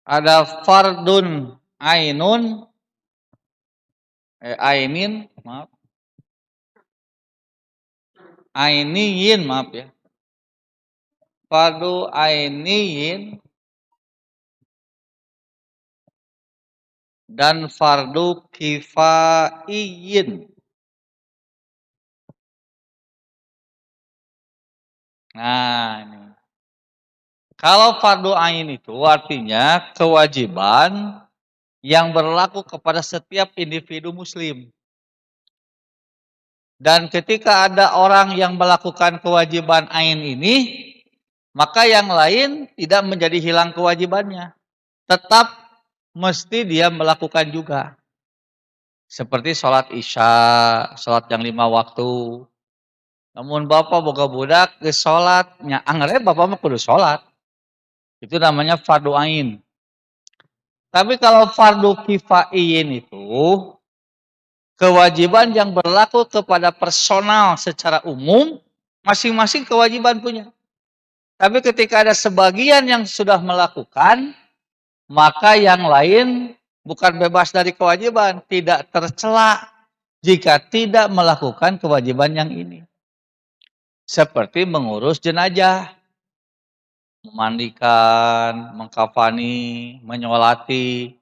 ada fardun ainun ainin maaf ainiyin maaf ya fardu ainiyin dan fardu kifaiyin. Nah, ini. Kalau fardu ain itu artinya kewajiban yang berlaku kepada setiap individu muslim. Dan ketika ada orang yang melakukan kewajiban ain ini, maka yang lain tidak menjadi hilang kewajibannya. Tetap mesti dia melakukan juga. Seperti sholat isya, sholat yang 5 waktu. Namun bapak boga budak ke sholatnya, anggarnya bapak mah kudu sholat. Itu namanya fardu ain. Tapi kalau fardu kifaiyin itu kewajiban yang berlaku kepada personal secara umum, masing-masing kewajiban punya. Tapi ketika ada sebagian yang sudah melakukan, maka yang lain bukan bebas dari kewajiban, tidak tercela jika tidak melakukan kewajiban yang ini. Seperti mengurus jenazah, memandikan, mengkafani, menyolati,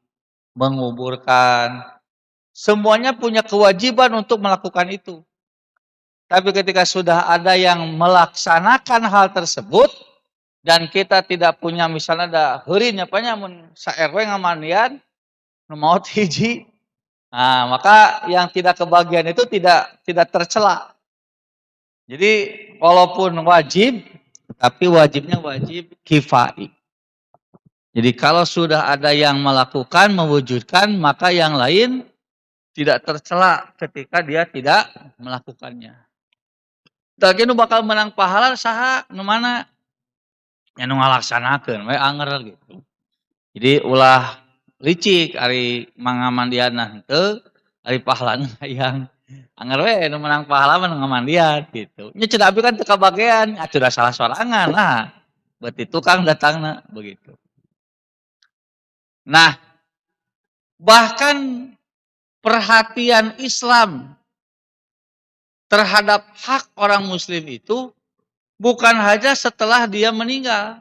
menguburkan. Semuanya punya kewajiban untuk melakukan itu. Tapi ketika sudah ada yang melaksanakan hal tersebut, dan kita tidak punya misalnya ada heureun apanya mun sa-RW ngamandian nu maot hiji. Nah, maka yang tidak kebagian itu tidak tercela. Jadi walaupun wajib, tapi wajibnya wajib kifai. Jadi kalau sudah ada yang melakukan, mewujudkan, maka yang lain tidak tercela ketika dia tidak melakukannya. Tapi nu bakal menang pahala saha nu mana? Ya nu ngalaksanakeun we anger gitu. Jadi ulah licik ari mangamandianna henteu, ari pahalana hayang. Anger we nu menang pahala mah ngamandian gitu. Nya ceuk abi kan teu kabagean, atuh da salah sorangan. Nah, berarti tukang datangna begitu. Nah, bahkan perhatian Islam terhadap hak orang muslim itu bukan hanya setelah dia meninggal.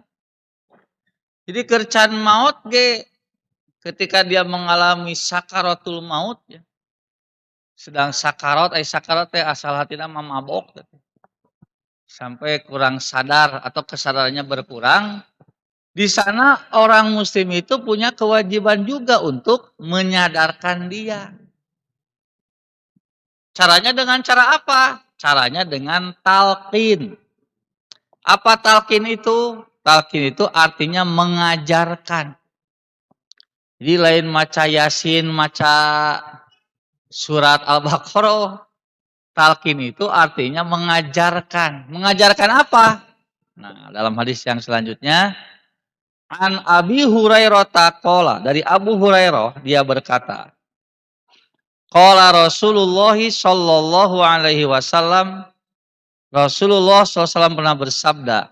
Jadi kercan maut ge ketika dia mengalami sakaratul maut ya. Sedang sakarat teh asal hatina mah mabok sampai kurang sadar atau kesadarannya berkurang. Di sana orang muslim itu punya kewajiban juga untuk menyadarkan dia. Caranya dengan cara apa? Caranya dengan talqin. Apa talqin itu? Talqin itu artinya mengajarkan. Jadi lain maca Yasin, maca surat Al-Baqarah. Talqin itu artinya mengajarkan. Mengajarkan apa? Nah, dalam hadis yang selanjutnya, An Abi Hurairah taqala, dari Abu Hurairah dia berkata, qala Rasulullah sallallahu alaihi wasallam, Rasulullah SAW pernah bersabda,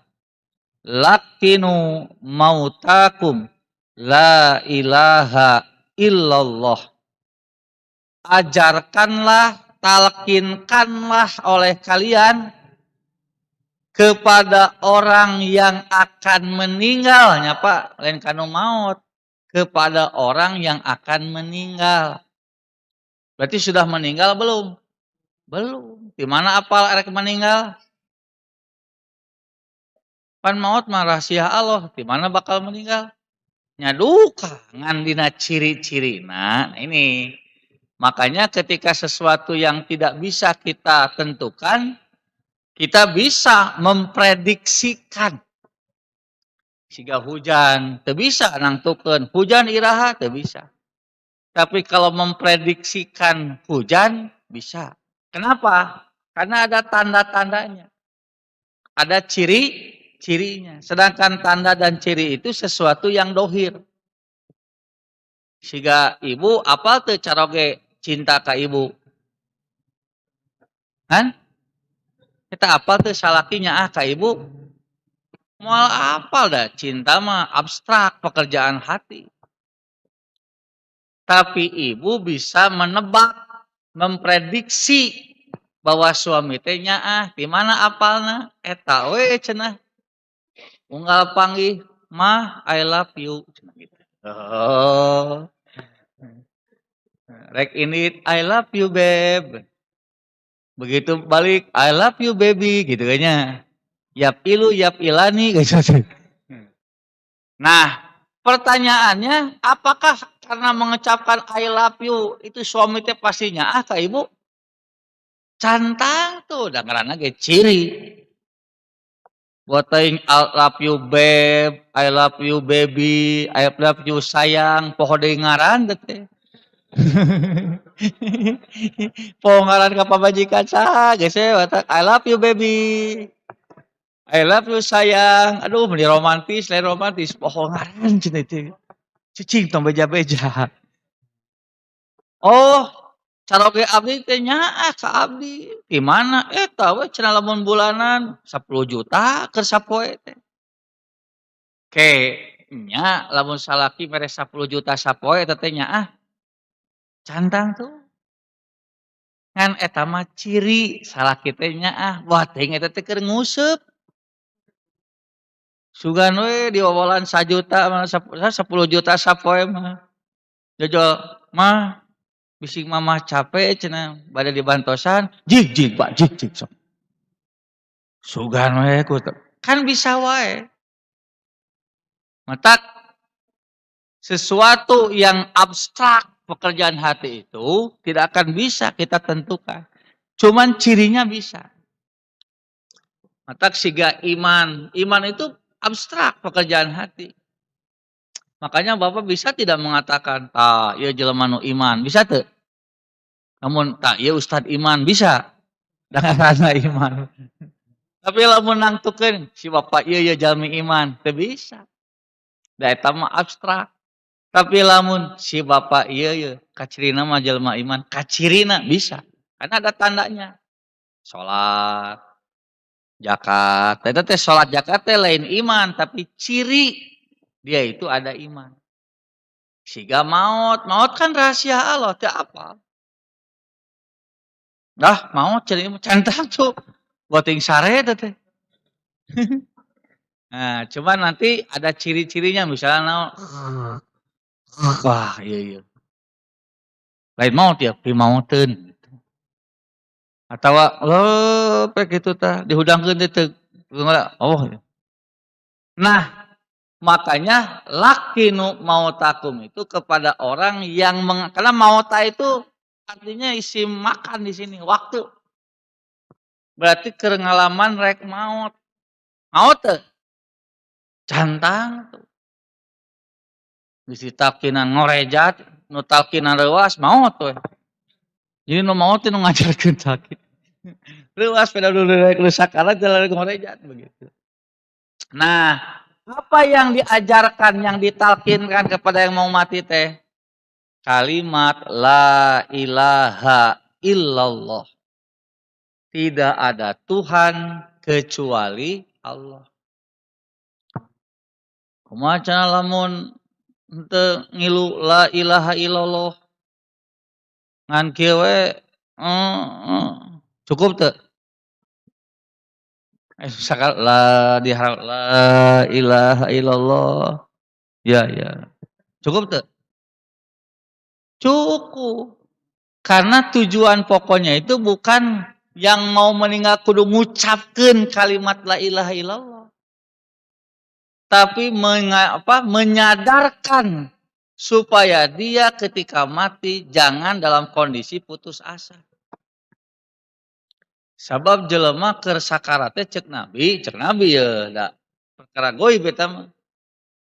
Lakinu mautakum la ilaha illallah. Ajarkanlah, talkinkanlah oleh kalian kepada orang yang akan meninggalnya Pak, lain kanu maut, kepada orang yang akan meninggal. Berarti sudah meninggal belum? Belum. Di mana apal arek meninggal? Pan maut mah rahasia Allah, di mana bakal meninggal? Nya duka ngan dina ciri-cirina. Nah, ini. Makanya ketika sesuatu yang tidak bisa kita tentukan, kita bisa memprediksikan. Siga hujan, teu bisa nangtukeun. Hujan iraha teu bisa. Tapi kalau memprediksikan hujan bisa. Kenapa? Karena ada tanda-tandanya. Ada ciri-cirinya. Sedangkan tanda dan ciri itu sesuatu yang dohir. Siga ibu apal teu caroge cinta ka ibu? Kan? Kita apal teu salakinya ka ibu? Moal apal dah, cinta mah abstrak, pekerjaan hati. Tapi ibu bisa menebak, memprediksi bahwa suami teh nyaah, di mana apalna? Eta we cenah. Unggal panggih, "Mah, I love you." Oh. Rek ini I love you babe. Begitu balik I love you baby gitu kayaknya. Yap ilu yap ilani gitu. Nah, pertanyaannya apakah karena mengucapkan I love you itu suami teh pastinya ke ibu? Cantang tuh dengaranna ge ciri. Buat teuing I love you babe, I love you baby, I love you sayang, poho deui ngaran teh. Poho ngaran ka pamajikan saha geus I love you baby. I love you sayang. Aduh meni romantis, lain romantis, poho ngaran cenah teh. Cicing tong beja-beja. Oh, caroge abdi teh nyaah ka abdi. Di mana? Eta we cenah lamun bulanan 10 juta keur sapoe teh. Ke nya lamun salaki mere 10 juta sapoe eta teh nyaah. Cantang tuh. Ngan eta mah ciri salaki teh nyaah. Wah teuing eta teh keur nguseup. Sugan we diowolan 1 juta mah 10 juta sapoe mah. Jojol, "Mah, bising mamah capek cenah bade dibantosan." "Jig Pak, jig sok." Sugan we ku kan bisa wae. Matak sesuatu yang abstrak pekerjaan hati itu tidak akan bisa kita tentukan. Cuman cirinya bisa. Matak siga iman. Iman itu abstrak pekerjaan hati. Makanya Bapak bisa tidak mengatakan, "Tah, ieu jelema nu iman." Bisa teu? Namun, "Tah, ieu ustad iman." Bisa. Karena iman. Tapi lamun nangtukeun si Bapak ieu jalmi iman, teu bisa. Da eta mah abstrak. Tapi lamun si Bapak ieu kacirina mah jelema iman, kacirina bisa. Karena ada tandanya. Salat, zakat. Eta teh salat zakat teh lain iman, tapi ciri dia itu ada iman. Siga maut, maut kan rahasia Allah, teu apal. Dah maut ciri cantang tuh. Boting sare eta teh. Nah, cuman nanti ada ciri-cirinya misalnya naon. Wah, iya. Lain maut ya, pimauteun. Atawa pek kitu tah dihudangkeun teh oh. Nah, makanya lakinu mautakum itu kepada orang yang karena mauta itu artinya isim makan di sini waktu. Berarti keur ngalaman rek maut. Maut teu? Cantang tuh. Bisi talkinan ngorejat, nu talkinan leuwas maot we. Jadi nu maot teh nu ngajarkeun talkin. Leuwas pada dulu rek sakaraat jalan ngorejat begitu. Nah, apa yang diajarkan, yang ditalkinkan kepada yang mau mati teh? Kalimat la ilaha illallah. Tidak ada Tuhan kecuali Allah. Kumaha cenah lamun henteu ngilu la ilaha illallah. Ngan kieu we cukup teu? Misalkan diharap la ilaha illallah. Ya. Cukup teu? Cukup. Karena tujuan pokoknya itu bukan yang mau meninggal kudu ngucapkeun kalimat la ilaha illallah. Tapi menyadarkan supaya dia ketika mati jangan dalam kondisi putus asa. Sabab jelema keur sakarat teh cek Nabi ya da perkara goib eta mah.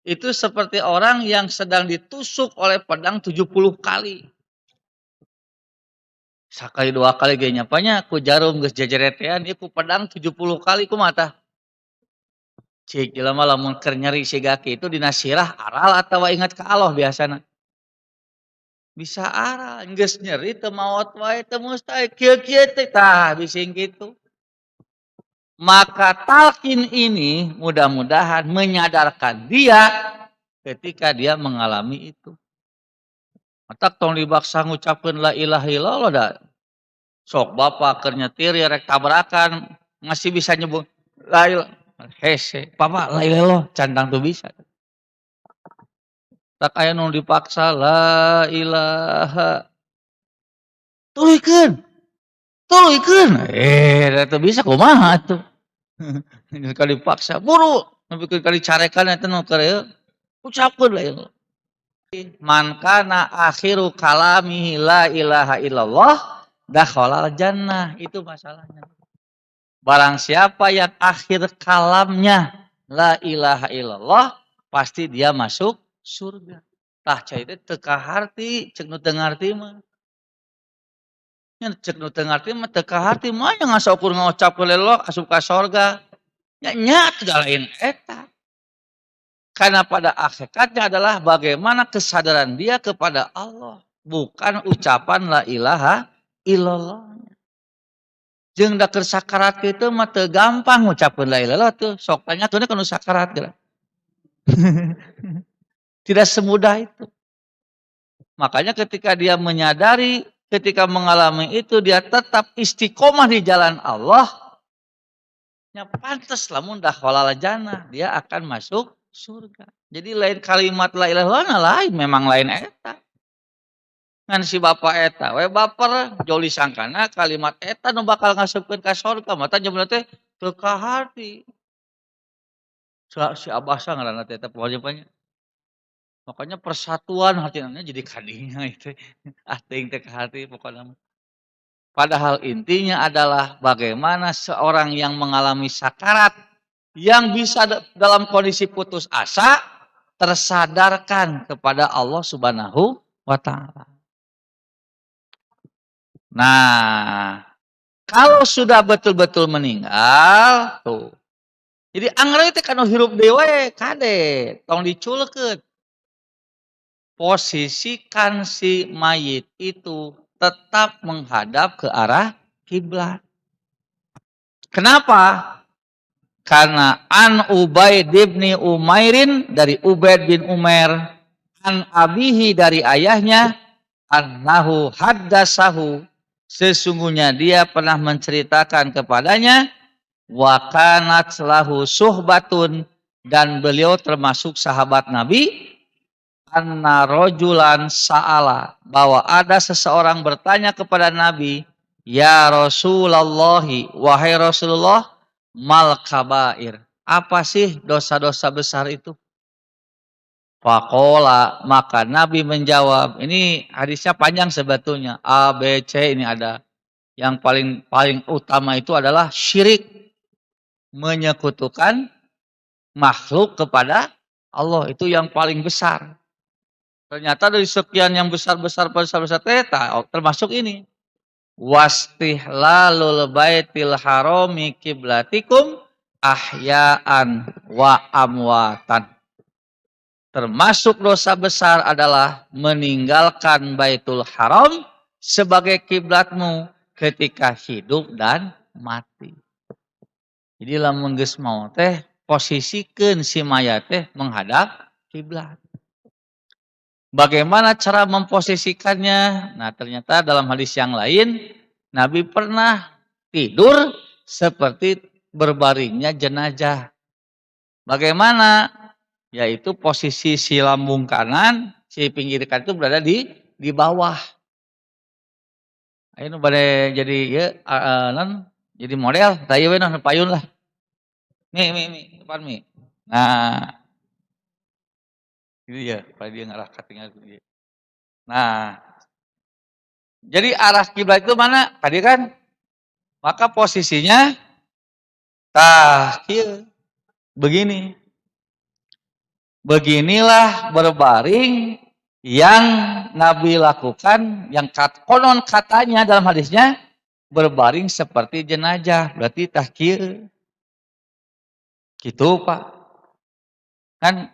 Itu seperti orang yang sedang ditusuk oleh pedang 70 kali. Sakali 2 kali ge nyapanya ku jarum geus jejeretean ieu ku pedang 70 kali kumaha tah? Cik jelema lamun keur nyeri siga kitu dina sirah aral atawa ingat ka Allah biasana. Bisa aral, geus nyeri teu maot wae teu mustahil kieu-kieu teh tah bising kitu. Maka talqin ini mudah-mudahan menyadarkan dia ketika dia mengalami itu. Matak tong dibaksa ngucapkeun la ilaha illallah da. Sok bapak keur nyetir ya rek tabrakan masih bisa nyebut la ilaha hese, papa la ilaha cantang tuh bisa. Tak aya nu dipaksa la ilaha tuluykeun, tuluykeun. Eta bisa kumaha atuh. Kali dipaksa, buru, nepikeun kali carekan eta nu keur ucapkeun we. Man kana akhiru kalamihi la ilaha illallah dakhalal jannah. Itu masalahnya. Barang siapa yang akhir kalamnya la ilaha illallah pasti dia masuk surga. Tah cai teh teu kaharti, ceuk nu teu ngarti mah. Nya ceuk nu teu ngarti mah teu kaharti mah nya ngasa ukur ngocapkeun lelok asup ka sorga. Nya teu lain eta. Karena pada hakikatnya adalah bagaimana kesadaran dia kepada Allah, bukan ucapan la ilaha illallah. Jeung da keur sakarat kitu mah teu gampang ngucapkeun la ilaha illallah tuh, sok tanyakeun kana sakarat geura. Tidak semudah itu. Makanya ketika dia menyadari, ketika mengalami itu dia tetap istiqomah di jalan Allah, nya pantes lamun dakhalal jannah, dia akan masuk surga. Jadi lain kalimat la ilaha illallah lain, memang lain eta. Ngan si bapa eta we baper joli sangkana kalimat eta nu bakal ngasupkeun ka sorga, mata jemna teh teu kaharti. Si Abah sa ngaranna teh eta pokoknya. Makanya persatuan hatina jadi kadinya itu. Teuing teh kaharti pokona. Padahal intinya adalah bagaimana seorang yang mengalami sakarat yang bisa dalam kondisi putus asa tersadarkan kepada Allah Subhanahu wa taala. Nah, kalau sudah betul-betul meninggal tuh. Jadi anggrek teh kana hirup deui we kade, tong diculkeun. Posisikan si mayit itu tetap menghadap ke arah kiblat. Kenapa? Karena an Ubaid bin Umairin dari Ubaid bin Umair, an abihi dari ayahnya, annahu haddasahu, sesungguhnya dia pernah menceritakan kepadanya, wa kanat lahu suhbatun, dan beliau termasuk sahabat Nabi, anna rojulan sa'ala, bahwa ada seseorang bertanya kepada Nabi, ya Rasulullah, wahai Rasulullah, mal kabair, apa sih dosa-dosa besar itu? Faqala, maka Nabi menjawab, ini hadisnya panjang sebetulnya, A, B, C ini ada. Yang paling utama itu adalah syirik, menyekutukan makhluk kepada Allah, itu yang paling besar. Ternyata dari sekian yang besar-besar termasuk ini. Wastihlalul baitil harami kiblatikum ahya'an wa amwatan. Termasuk dosa besar adalah meninggalkan Baitul Haram sebagai kiblatmu ketika hidup dan mati. Jadi lamun geus maot teh posisikeun si mayat teh menghadap kiblat. Bagaimana cara memposisikannya? Nah, ternyata dalam hadis yang lain Nabi pernah tidur seperti berbaringnya jenazah. Bagaimana? Yaitu posisi si lambung kanan, si pinggir kanan itu berada di bawah. Ayo bade jadi ya jadi model, tayu we payun lah. Mi depan mi. Nah, ini ya, pada dia ngarah katingal dia. Nah, jadi arah kiblat itu mana? Tadi kan, maka posisinya kieu, begini. Beginilah berbaring yang Nabi lakukan, yang konon katanya dalam hadisnya berbaring seperti jenazah, berarti kieu. Gitu Pak. Kan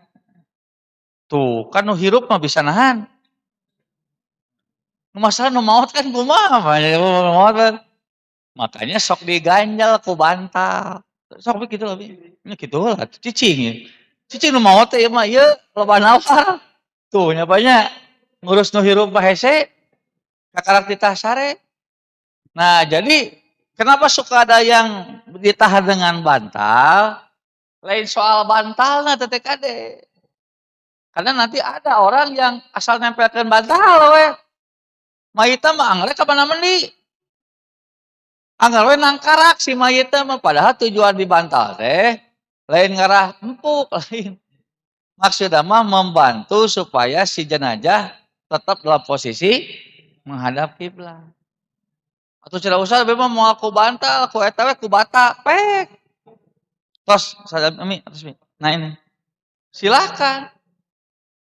tuh kan nu hirup mah bisa nahan. Masalah nu maot kan kumaha maot. Makanya sok diganjal ku bantal. Sok begitu lah. Nya kitu lah cicing. Cicing nu maot teh mah ieu loba nafar. Tuh nya banyak ngurus nu hirup mah hese kakarak ditah sare. Nah, jadi kenapa suka ada yang ditahan dengan bantal? Lain soal bantalna teh kade. Karena nanti ada orang yang asal nempelkan bantal we. Mayitna mah anggrek ka mana mandi. Anggar we nangkarak si mayitna mah padahal tujuan dibantal teh lain ngarah empuk lain. Maksudnya mah membantu supaya si jenazah tetap dalam posisi menghadap kiblat. Atau tidak usah memang mau aku bantal, aku eta we ku bata, pek. Tos sadam mi atos mi. Nah ini. Silakan.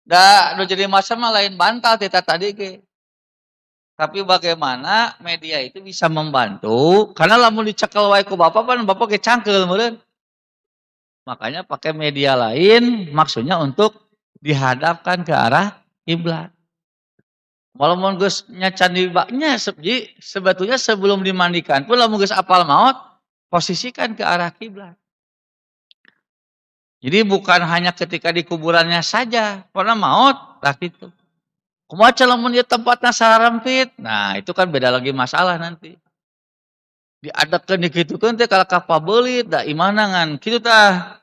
Da nu jadi masalah lain bantal tita tadi ge. Tapi bagaimana media itu bisa membantu? Karena lamun dicekel wae ku bapak pan bapak ge cangkeul meureun. Makanya pakai media lain maksudnya untuk dihadapkan ke arah kiblat. Walaupun geus nyacan di baknya sebetulnya sebelum dimandikan pun lamun geus apal maot posisikan ke arah kiblat. Jadi bukan hanya ketika di kuburannya saja, pernah maot lah gitu. Kumaha lamun ieu tempatna sarempit. Nah, itu kan beda lagi masalah nanti. Diadakeun dikitukeun teh kalau kapabeulit da imana ngan kitu tah.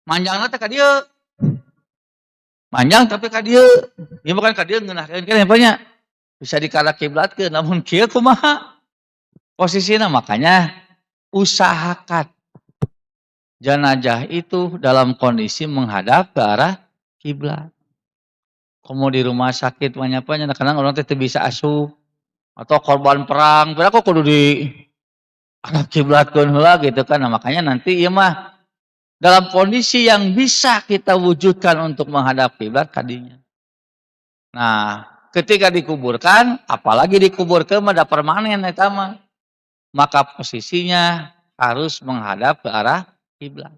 Manjangna teh ka dieu. Manjang tapi ka dieu. Ieu bukan ka dieu ngeunahkeun keneh nya. Bisa dikala kiblatkeun namun kieu kumaha posisina. Makanya usahakan jenazah itu dalam kondisi menghadap ke arah kiblat. Komo di rumah sakit banyak kadang orang teh bisa asuh atau korban perang, berapa kok kudu di arah kiblatkeun heula gitu kan. Nah, makanya nanti ieu mah dalam kondisi yang bisa kita wujudkan untuk menghadap kiblat kadinya. Nah, ketika dikuburkan, apalagi dikuburkeun mah da permanen eta mah, maka posisinya harus menghadap ke arah kiblat.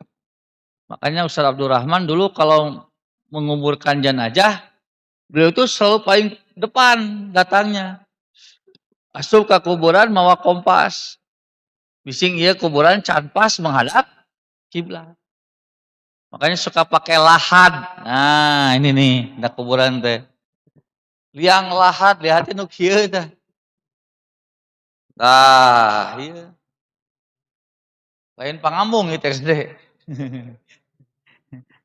Makanya Ustaz Abdurrahman dulu kalau menguburkan jenazah, beliau itu selalu paling depan datangnya. Asup ke kuburan mawa kompas. Bising ieu kuburan can pas menghadap kiblat. Makanya suka pakai lahad. Nah, ini nih, da kuburan teh. Liang lahad, lihatin nu kieu tah. Tah, ieu. Lain pangambung ieu teh gede.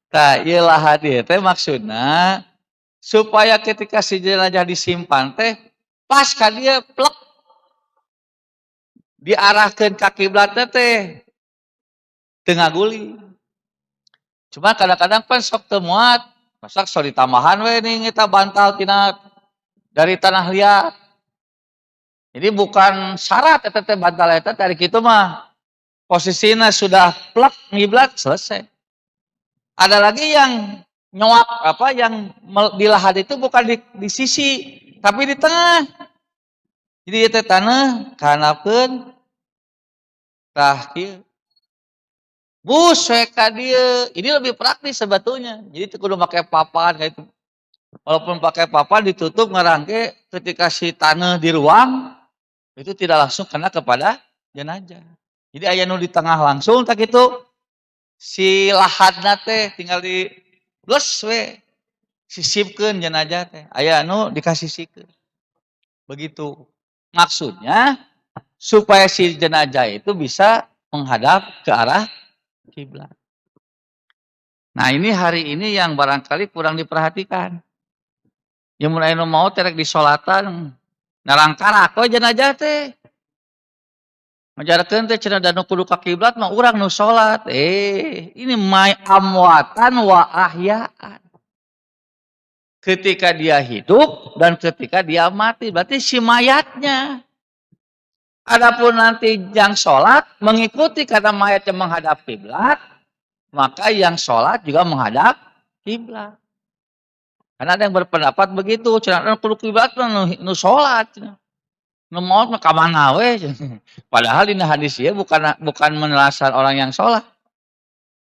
Tah, ieu lahad ieu teh maksudna supaya ketika si jenazah disimpan teh pas ka dieu plek diarahkeun ka kiblatna teh teu ngaguli. Cuma kadang-kadang pan sok teu muat, masak sok ditambahan we ning eta bantal tina dari tanah liat. Jadi bukan syarat eta teh bantal eta dari kitu mah posisinya sudah plek ngiblat selesai. Ada lagi yang nyoak apa yang di lahat itu bukan di sisi tapi di tengah. Jadi itu tanah kanapkeun tah kieu. Bus we ka dieu. Ini lebih praktis sebetulnya. Jadi teu kudu make papan kayak itu. Walaupun pakai papan ditutup ngarangke ketika si tanah di ruang itu tidak langsung kena kepada jenazah. Jadi aya nu di tengah langsung tak itu si lahadna teh tinggal di blus we sisipkeun jenazah teh. Aya anu dikasisikeun. Begitu. Maksudnya supaya si jenazah itu bisa menghadap ke arah kiblat. Nah, ini hari ini yang barangkali kurang diperhatikan. Yang mulai nu mau terek disolatan narangkarak we jenazah teh. Ngajarkeun teh cenah da nu kudu ka kiblat mah urang nu salat. Ini may amwatan wa ahyaan. Ketika dia hidup dan ketika dia mati, berarti si mayatnya. Adapun nanti yang sholat mengikuti karena mayatnya menghadap kiblat, maka yang sholat juga menghadap kiblat. Karena ada yang berpendapat begitu, cenah kudu kiblat nu sholat, nu maot mah ka mana we. Padahal ini hadis ya bukan menelaskan orang yang sholat,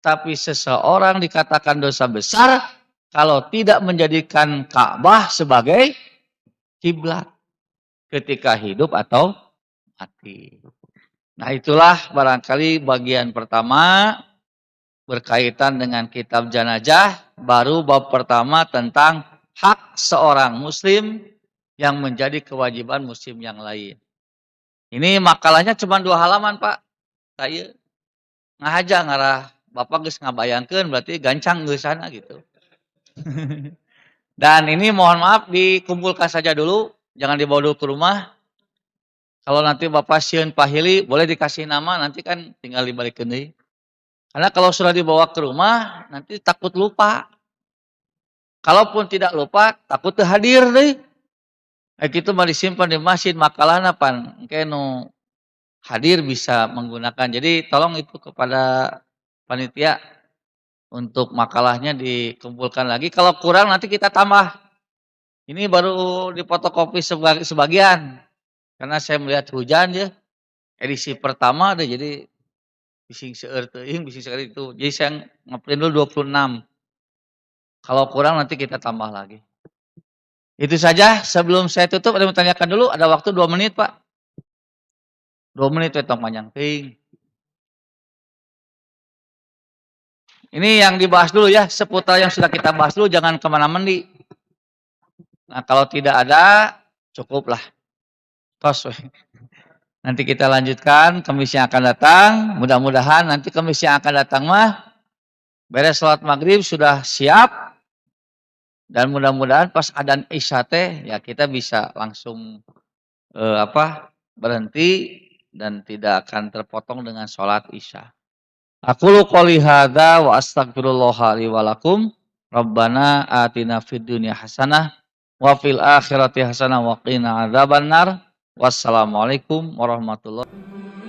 tapi seseorang dikatakan dosa besar kalau tidak menjadikan Ka'bah sebagai kiblat ketika hidup atau mati. Nah, itulah barangkali bagian pertama berkaitan dengan kitab jenazah, baru bab pertama tentang hak seorang muslim yang menjadi kewajiban muslim yang lain. Ini makalahnya cuma 2 halaman, Pak. Saya ngahaja ngarah Bapak geus ngabayangkeun berarti gancang geus sana gitu. Dan ini mohon maaf dikumpulkan saja dulu Jangan dibawa dulu ke rumah. Kalau nanti Bapak sieun pahili, boleh dikasih nama, nanti kan tinggal dibalikin deui. Karena kalau sudah dibawa ke rumah, nanti takut lupa. Kalaupun tidak lupa, takut teu hadir deui. Kitu mah disimpan di masjid, makalahna pan engke nu hadir bisa menggunakan. Jadi tolong itu kepada panitia untuk makalahnya dikumpulkan lagi. Kalau kurang nanti kita tambah. Ini baru difotokopi sebagian. Karena saya melihat hujan ya. Edisi pertama deh, jadi bising seueur teuing, bising sekali itu. Jadi saya ngeprint dulu 26. Kalau kurang nanti kita tambah lagi. Itu saja, sebelum saya tutup ada yang menanyakan dulu, ada waktu 2 menit Pak. 2 menit we tong panjang teuing. Ini yang dibahas dulu ya, seputar yang sudah kita bahas dulu, jangan kemana-mana. Nah kalau tidak ada, cukuplah. Tos we. Nanti kita lanjutkan Kamis yang akan datang. Mudah-mudahan nanti Kamis yang akan datang mah beres sholat maghrib sudah siap. Dan mudah-mudahan pas adzan isya teh ya kita bisa langsung berhenti dan tidak akan terpotong dengan sholat isya. Aqulu qouli hadza wa astaghfirullaha li wa lakum. Rabbana atina fid dunya hasanah wa fil akhirati hasanah wa qina adzabannar. Wassalamualaikum warahmatullahi wabarakatuh.